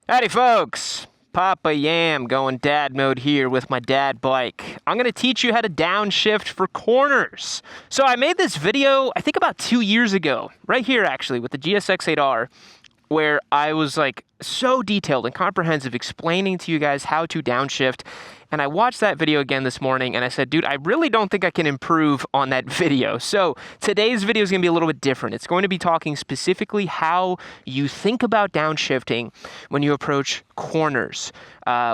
Howdy folks, Papa Yam going dad mode here with my dad bike. I'm going to teach you how to downshift for corners. So I made this video, I think about 2 years ago, right here actually with the GSX-8R, where I was like so detailed and comprehensive explaining to you guys how to downshift. And I watched that video again this morning and I said, dude, I really don't think I can improve on that video. So today's video is going to be a little bit different. It's going to be talking specifically how you think about downshifting when you approach corners.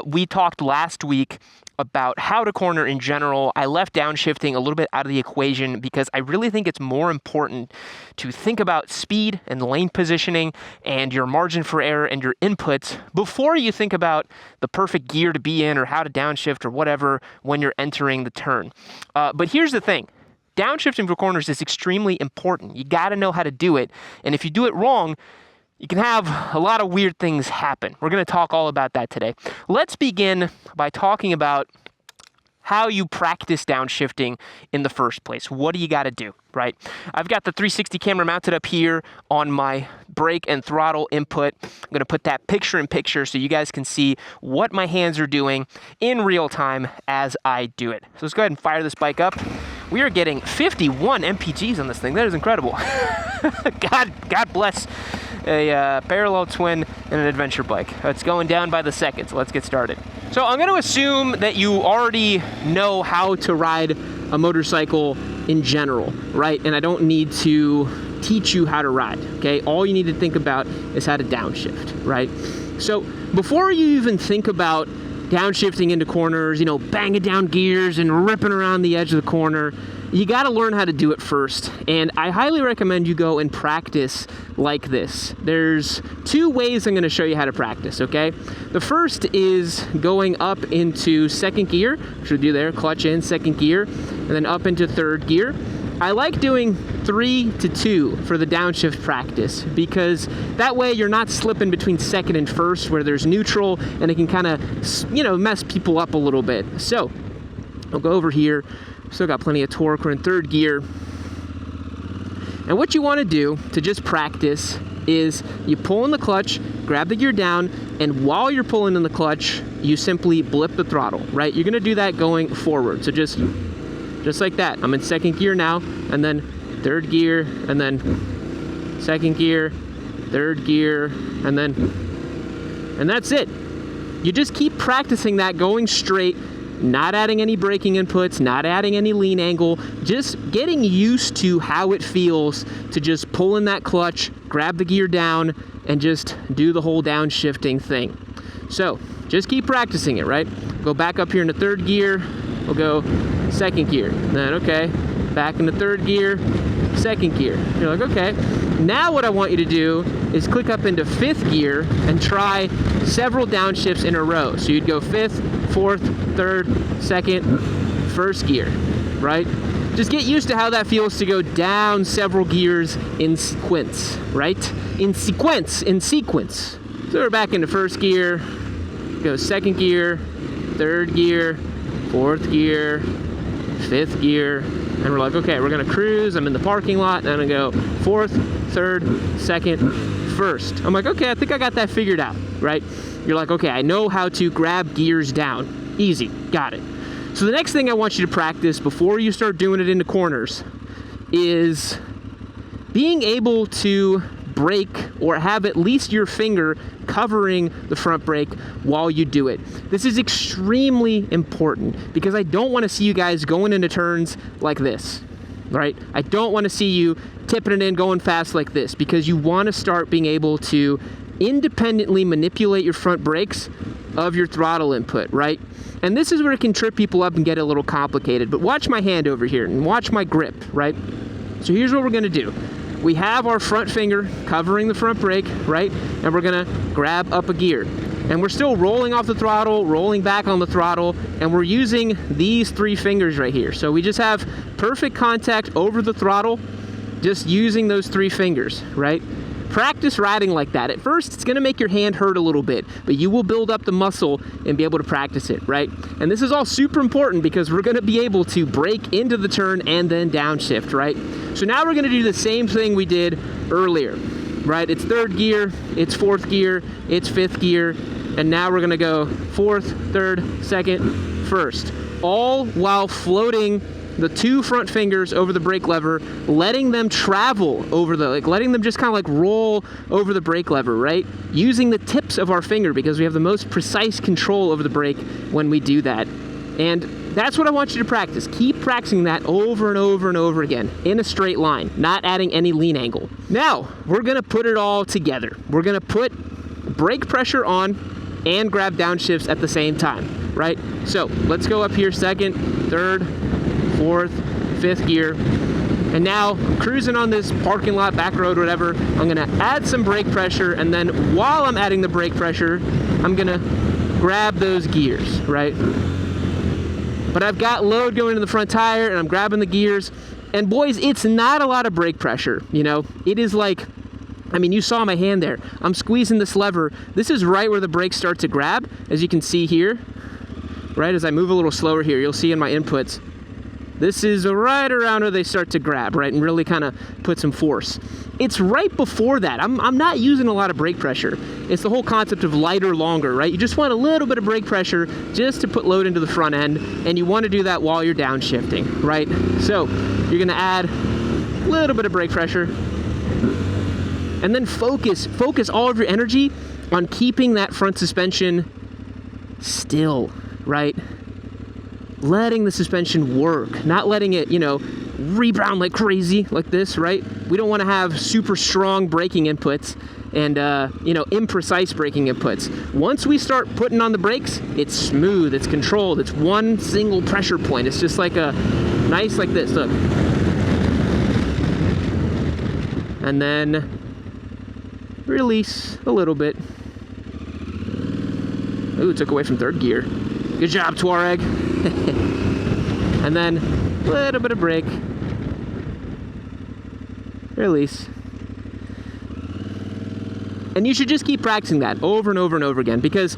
We talked last week about how to corner in general. I left downshifting a little bit out of the equation because I really think it's more important to think about speed and lane positioning and your margin for error and your inputs before you think about the perfect gear to be in or how to downshift or whatever when you're entering the turn. But here's the thing. Downshifting for corners is extremely important. You got to know how to do it. And if you do it wrong, you can have a lot of weird things happen. We're going to talk all about that today. Let's begin by talking about how you practice downshifting in the first place. What do you got to do, right? I've got the 360 camera mounted up here on my brake and throttle input. I'm going to put that picture in picture so you guys can see what my hands are doing in real time as I do it. So let's go ahead and fire this bike up. We are getting 51 MPGs on this thing. That is incredible. God bless a parallel twin and an adventure bike. It's going down by the second, so let's get started. So I'm going to assume that you already know how to ride a motorcycle in general, right? And I don't need to teach you how to ride, okay? All you need to think about is how to downshift, right? So before you even think about downshifting into corners, you know, banging down gears and ripping around the edge of the corner, you got to learn how to do it first. And I highly recommend you go and practice like this. There's 2 ways I'm going to show you how to practice, okay? The first is going up into second gear, which we'll do there, clutch in, second gear, and then up into third gear. I like doing 3 to 2 for the downshift practice because that way you're not slipping between second and first where there's neutral and it can kind of, you know, mess people up a little bit. So I'll go over here. Still got plenty of torque. We're in third gear. And what you want to do to just practice is you pull in the clutch, grab the gear down, and while you're pulling in the clutch, you simply blip the throttle, right? You're going to do that going forward. So just like that. I'm in second gear now, and then third gear, and then second gear, third gear, and that's it. You just keep practicing that going straight, not adding any braking inputs, not adding any lean angle, just getting used to how it feels to just pull in that clutch, grab the gear down, and just do the whole downshifting thing. So just keep practicing it, right? Go back up here into third gear. We'll go second gear. Then, okay, back into third gear, second gear. You're like, okay. Now what I want you to do is click up into fifth gear and try several downshifts in a row. So you'd go fifth, fourth, third, second, first gear, right? Just get used to how that feels to go down several gears in sequence, right? In sequence. So we're back into first gear, go second gear, third gear, fourth gear, fifth gear, and we're like, okay, we're gonna cruise. I'm in the parking lot, and I'm gonna go fourth, third, second, first. I'm like, okay, I think I got that figured out, right? You're like, okay, I know how to grab gears down. Easy, got it. So the next thing I want you to practice before you start doing it into corners is being able to brake or have at least your finger covering the front brake while you do it. This is extremely important because I don't want to see you guys going into turns like this, right? I don't want to see you tipping it in, going fast like this, because you want to start being able to independently manipulate your front brakes of your throttle input, right? And this is where it can trip people up and get a little complicated, but watch my hand over here and watch my grip, right? So here's what we're going to do. We have our front finger covering the front brake, right? And we're gonna grab up a gear. And we're still rolling off the throttle, rolling back on the throttle, and we're using these 3 fingers right here. So we just have perfect contact over the throttle, just using those 3 fingers, right? Practice riding like that. At first, it's gonna make your hand hurt a little bit, but you will build up the muscle and be able to practice it, right? And this is all super important because we're gonna be able to brake into the turn and then downshift, right? So now we're gonna do the same thing we did earlier. right? It's third gear, it's fourth gear, it's fifth gear, and now we're gonna go fourth, third, second, first. All while floating the two front fingers over the brake lever, letting them travel over the, letting them just kind of roll over the brake lever, right? Using the tips of our finger because we have the most precise control over the brake when we do that. And that's what I want you to practice. Keep practicing that over and over and over again in a straight line, not adding any lean angle. Now, we're gonna put it all together. We're gonna put brake pressure on and grab downshifts at the same time, right? So let's go up here, second, third, fourth, fifth gear. And now, cruising on this parking lot, back road, whatever, I'm gonna add some brake pressure, and then while I'm adding the brake pressure, I'm gonna grab those gears, right? But I've got load going to the front tire, and I'm grabbing the gears, and boys, it's not a lot of brake pressure, you know? It is like, I mean, you saw my hand there. I'm squeezing this lever. This is right where the brakes start to grab, as you can see here, right? As I move a little slower here, you'll see in my inputs, this is right around where they start to grab, right, and really kind of put some force. It's right before that. I'm not using a lot of brake pressure. It's the whole concept of lighter, longer, right? You just want a little bit of brake pressure just to put load into the front end, and you want to do that while you're downshifting, right? So you're going to add a little bit of brake pressure, and then focus all of your energy on keeping that front suspension still, right? Letting the suspension work, not letting it, you know, rebound like crazy like this, right? We don't want to have super strong braking inputs and, you know, imprecise braking inputs. Once we start putting on the brakes, it's smooth, it's controlled, it's one single pressure point. It's just like a nice, like this, look. And then release a little bit. Ooh, took away from third gear. Good job, Tuareg. And then a little bit of brake. Release. And you should just keep practicing that over and over and over again, because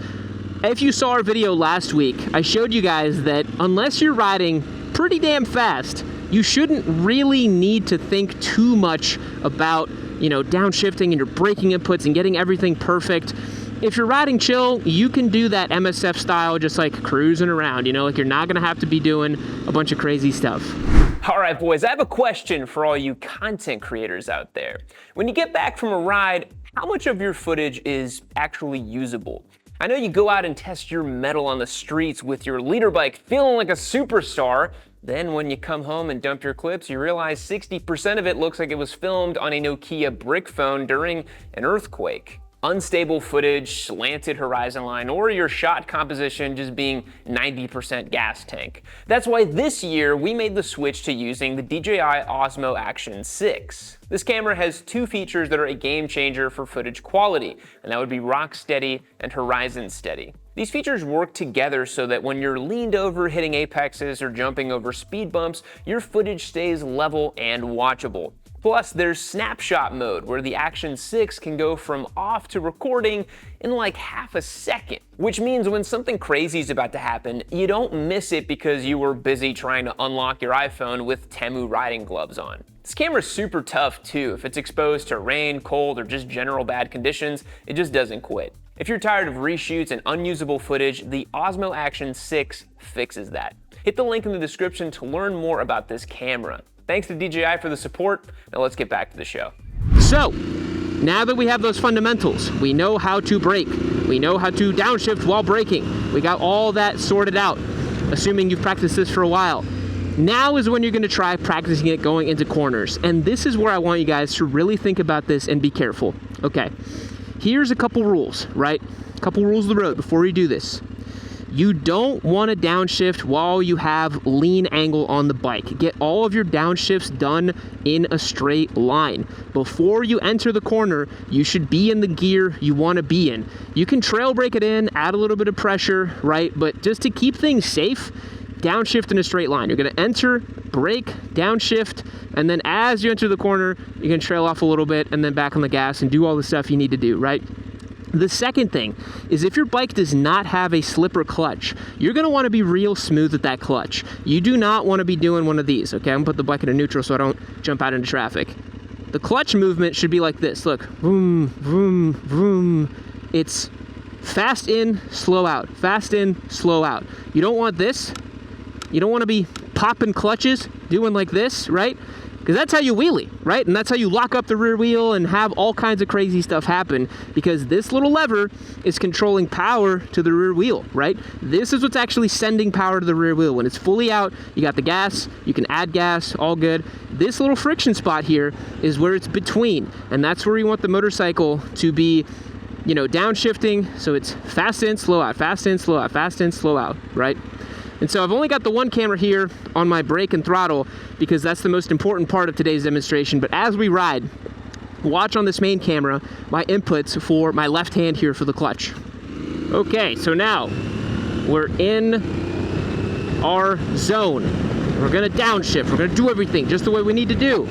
if you saw our video last week, I showed you guys that unless you're riding pretty damn fast, you shouldn't really need to think too much about, you know, downshifting and your braking inputs and getting everything perfect. If you're riding chill, you can do that MSF style, just like cruising around, you know, like you're not gonna have to be doing a bunch of crazy stuff. All right, boys, I have a question for all you content creators out there. When you get back from a ride, how much of your footage is actually usable? I know you go out and test your mettle on the streets with your leader bike feeling like a superstar. Then when you come home and dump your clips, you realize 60% of it looks like it was filmed on a Nokia brick phone during an earthquake. Unstable footage, slanted horizon line, or your shot composition just being 90% gas tank. That's why this year we made the switch to using the DJI Osmo Action 6. This camera has two features that are a game changer for footage quality, and that would be rock steady and horizon steady. These features work together so that when you're leaned over hitting apexes or jumping over speed bumps, your footage stays level and watchable. Plus, there's snapshot mode, where the Action 6 can go from off to recording in like half a second, which means when something crazy is about to happen, you don't miss it because you were busy trying to unlock your iPhone with Temu riding gloves on. This camera's super tough too. If it's exposed to rain, cold, or just general bad conditions, it just doesn't quit. If you're tired of reshoots and unusable footage, the Osmo Action 6 fixes that. Hit the link in the description to learn more about this camera. Thanks to DJI for the support. Now let's get back to the show. So, now that we have those fundamentals, we know how to brake, we know how to downshift while braking, we got all that sorted out, assuming you've practiced this for a while. Now is when you're gonna try practicing it going into corners. And this is where I want you guys to really think about this and be careful. Okay, here's a couple rules, right? A couple rules of the road before you do this. You don't want to downshift while you have lean angle on the bike. Get all of your downshifts done in a straight line. Before you enter the corner, you should be in the gear you want to be in. You can trail brake it in, add a little bit of pressure, right? But just to keep things safe, downshift in a straight line. You're going to enter, brake, downshift, and then as you enter the corner, you can trail off a little bit and then back on the gas and do all the stuff you need to do, right? The second thing is if your bike does not have a slipper clutch, you're going to want to be real smooth with that clutch. You do not want to be doing one of these, okay? I'm going to put the bike in a neutral so I don't jump out into traffic. The clutch movement should be like this. Look, vroom, vroom, vroom. It's fast in, slow out, fast in, slow out. You don't want this. You don't want to be popping clutches, doing like this, right? Because that's how you wheelie, right? And that's how you lock up the rear wheel and have all kinds of crazy stuff happen, because this little lever is controlling power to the rear wheel, right? This is what's actually sending power to the rear wheel. When it's fully out, you got the gas, you can add gas, all good. This little friction spot here is where it's between, and that's where you want the motorcycle to be, you know, downshifting. So it's fast in, slow out, fast in, slow out, fast in, slow out, right? And so I've only got the one camera here on my brake and throttle because that's the most important part of today's demonstration. But as we ride, watch on this main camera my inputs for my left hand here for the clutch. Okay, so now we're in our zone. We're gonna downshift. We're gonna do everything just the way we need to do.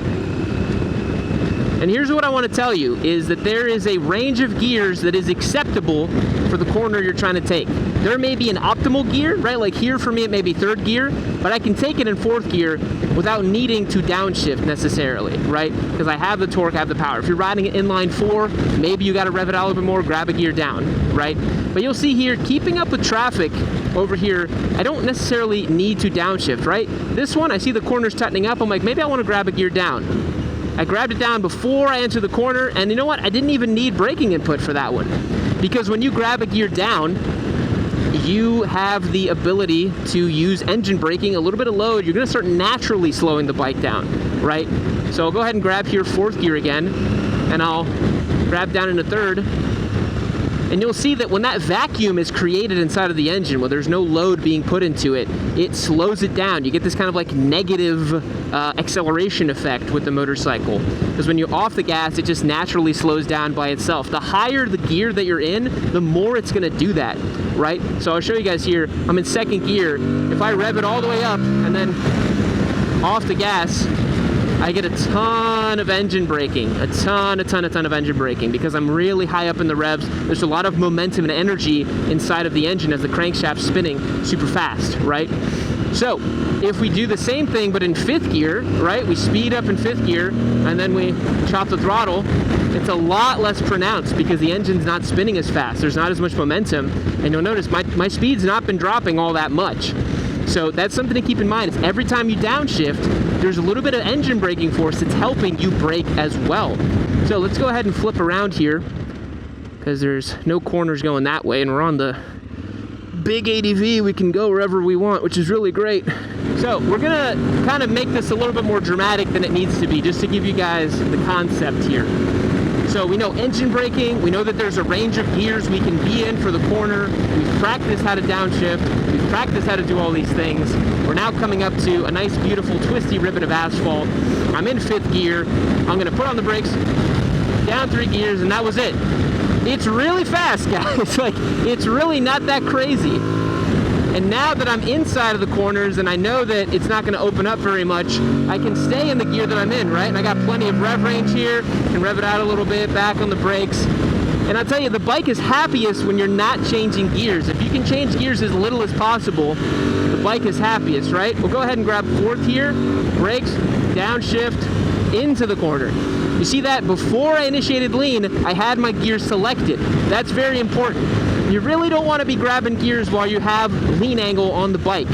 And here's what I want to tell you is that there is a range of gears that is acceptable for the corner you're trying to take. There may be an optimal gear, right? Like here for me it may be third gear, but I can take it in fourth gear without needing to downshift necessarily, right? Because I have the torque, I have the power. If you're riding an inline 4, maybe you got to rev it out a little bit more, grab a gear down, right? But you'll see here, keeping up with traffic over here, I don't necessarily need to downshift, right? This one, I see the corners tightening up, I'm like, maybe I want to grab a gear down. I grabbed it down before I entered the corner, and you know what? I didn't even need braking input for that one. Because when you grab a gear down, you have the ability to use engine braking, a little bit of load. You're gonna start naturally slowing the bike down, right? So I'll go ahead and grab here fourth gear again, and I'll grab down into third. And you'll see that when that vacuum is created inside of the engine, where there's no load being put into it, it slows it down. You get this kind of like negative acceleration effect with the motorcycle. Because when you're off the gas, it just naturally slows down by itself. The higher the gear that you're in, the more it's gonna do that, right? So I'll show you guys here, I'm in second gear. If I rev it all the way up and then off the gas, I get a ton of engine braking, a ton of engine braking, because I'm really high up in the revs. There's a lot of momentum and energy inside of the engine as the crankshaft's spinning super fast, right? So if we do the same thing but in fifth gear, right, we speed up in fifth gear and then we chop the throttle, it's a lot less pronounced because the engine's not spinning as fast. There's not as much momentum, and you'll notice my speed's not been dropping all that much. So that's something to keep in mind. Is every time you downshift, there's a little bit of engine braking force that's helping you brake as well. So let's go ahead and flip around here, because there's no corners going that way, and we're on the big ADV. We can go wherever we want, which is really great. So we're gonna kind of make this a little bit more dramatic than it needs to be, just to give you guys the concept here. So we know engine braking, we know that there's a range of gears we can be in for the corner. We've practiced how to downshift, we've practiced how to do all these things. We're now coming up to a nice, beautiful, twisty ribbon of asphalt. I'm in fifth gear. I'm gonna put on the brakes, down 3 gears, and that was it. It's really fast, guys. Like, it's really not that crazy. And now that I'm inside of the corners and I know that it's not gonna open up very much, I can stay in the gear that I'm in, right? And I got plenty of rev range here, can rev it out a little bit, back on the brakes. And I'll tell you, the bike is happiest when you're not changing gears. If you can change gears as little as possible, the bike is happiest, right? We'll go ahead and grab fourth here, brakes, downshift, into the corner. You see that? Before I initiated lean, I had my gears selected. That's very important. You really don't want to be grabbing gears while you have lean angle on the bike.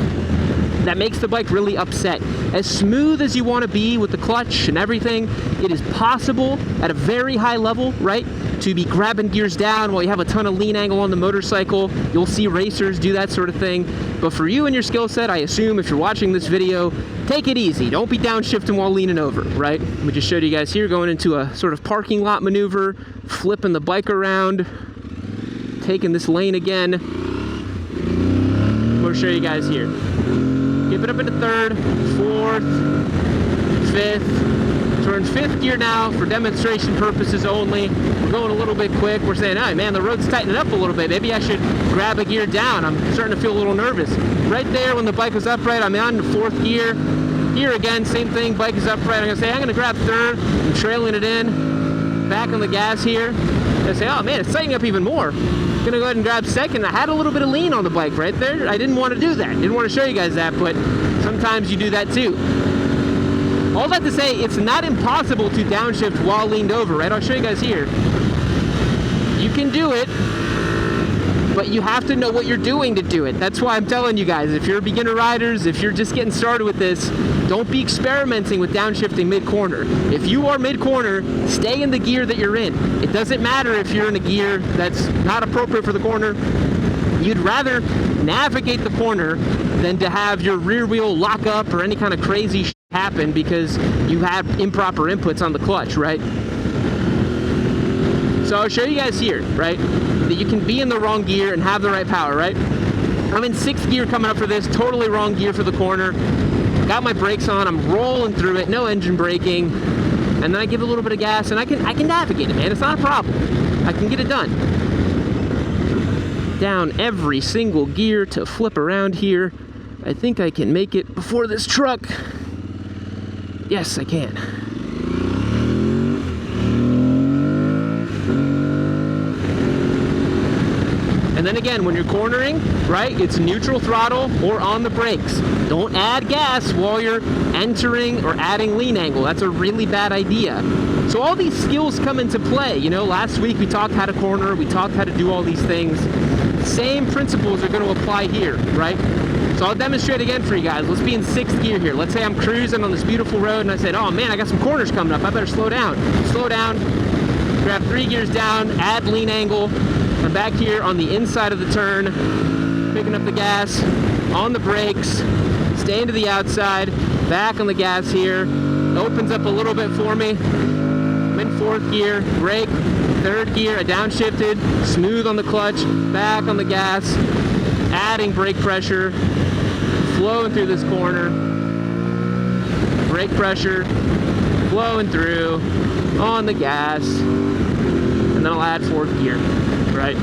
That makes the bike really upset. As smooth as you want to be with the clutch and everything, it is possible at a very high level, right, to be grabbing gears down while you have a ton of lean angle on the motorcycle. You'll see racers do that sort of thing. But for you and your skill set, I assume if you're watching this video, take it easy. Don't be downshifting while leaning over, right? We just showed you guys here going into a sort of parking lot maneuver, flipping the bike around, taking this lane again. We'll show you guys here. Give it up into third, fourth, fifth. So we're in fifth gear now for demonstration purposes only. We're going a little bit quick. We're saying, hey man, the road's tightening up a little bit. Maybe I should grab a gear down. I'm starting to feel a little nervous. Right there when the bike was upright, I'm on the fourth gear. Here again, same thing, bike is upright. I'm gonna say, I'm gonna grab third. I'm trailing it in. Back on the gas here. I say, oh man, it's tightening up even more. I'm gonna go ahead and grab second. I had a little bit of lean on the bike right there. I didn't want to do that. Didn't want to show you guys that, but sometimes you do that too. all that to say, it's not impossible to downshift while leaned over, right? I'll show you guys here. You can do it, but you have to know what you're doing to do it. That's why I'm telling you guys, if you're beginner riders, if you're just getting started with this, don't be experimenting with downshifting mid-corner. If you are mid-corner, stay in the gear that you're in. It doesn't matter if you're in a gear that's not appropriate for the corner. You'd rather navigate the corner than to have your rear wheel lock up or any kind of crazy shit happen because you have improper inputs on the clutch, right? So I'll show you guys here, right, that you can be in the wrong gear and have the right power, right? I'm in 6th gear coming up for this, totally wrong gear for the corner. Got my brakes on, I'm rolling through it, no engine braking, and then I give a little bit of gas and I can navigate it, man. It's not a problem. I can get it done. Down every single gear to flip around here. I think I can make it before this truck. Yes, I can. And then again, when you're cornering, right, it's neutral throttle or on the brakes. Don't add gas while you're entering or adding lean angle. That's a really bad idea. So all these skills come into play. You know, last week we talked how to corner, we talked how to do all these things. Same principles are going to apply here, right? So I'll demonstrate again for you guys. Let's be in 6th gear here. Let's say I'm cruising on this beautiful road and I said, oh man, I got some corners coming up. I better slow down. Slow down, grab 3 gears down, add lean angle. I'm back here on the inside of the turn, picking up the gas, on the brakes, staying to the outside, back on the gas here. Opens up a little bit for me. I'm in 4th gear, brake, 3rd gear, I downshifted, smooth on the clutch, back on the gas, adding brake pressure, flowing through this corner, brake pressure, flowing through, on the gas, and then I'll add 4th gear. Right?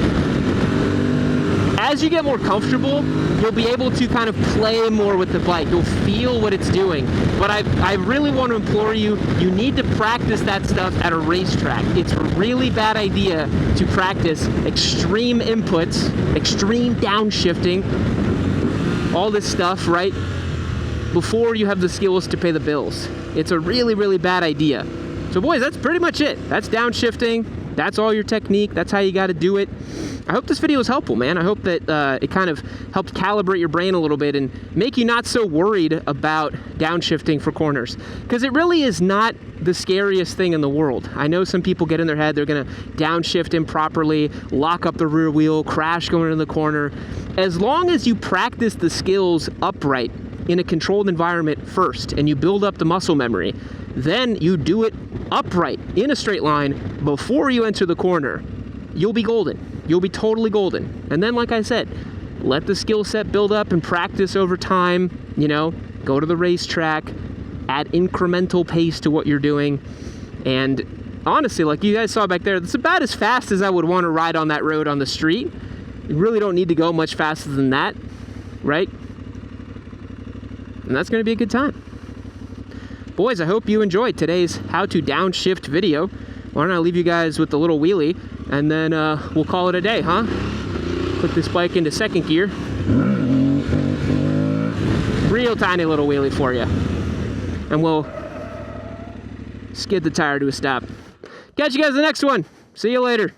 As you get more comfortable, you'll be able to kind of play more with the bike. You'll feel what it's doing. But I really want to implore you, you need to practice that stuff at a racetrack. It's a really bad idea to practice extreme inputs, extreme downshifting, all this stuff, right, before you have the skills to pay the bills. It's a really, really bad idea. So boys, that's pretty much it. That's downshifting. That's all your technique. That's how you got to do it. I hope this video was helpful, man. I hope that it kind of helped calibrate your brain a little bit and make you not so worried about downshifting for corners. Because it really is not the scariest thing in the world. I know some people get in their head, they're going to downshift improperly, lock up the rear wheel, crash going in the corner. As long as you practice the skills upright in a controlled environment first and you build up the muscle memory, then you do it upright in a straight line before you enter the corner, you'll be golden. You'll be totally golden. And then, like I said, let the skill set build up and practice over time. You know, go to the racetrack, add incremental pace to what you're doing. And honestly, like you guys saw back there, that's about as fast as I would want to ride on that road on the street. You really don't need to go much faster than that, right? And that's going to be a good time. Boys, I hope you enjoyed today's how to downshift video. Why don't I leave you guys with a little wheelie and then we'll call it a day, huh? Put this bike into 2nd gear. Real tiny little wheelie for you. And we'll skid the tire to a stop. Catch you guys in the next one. See you later.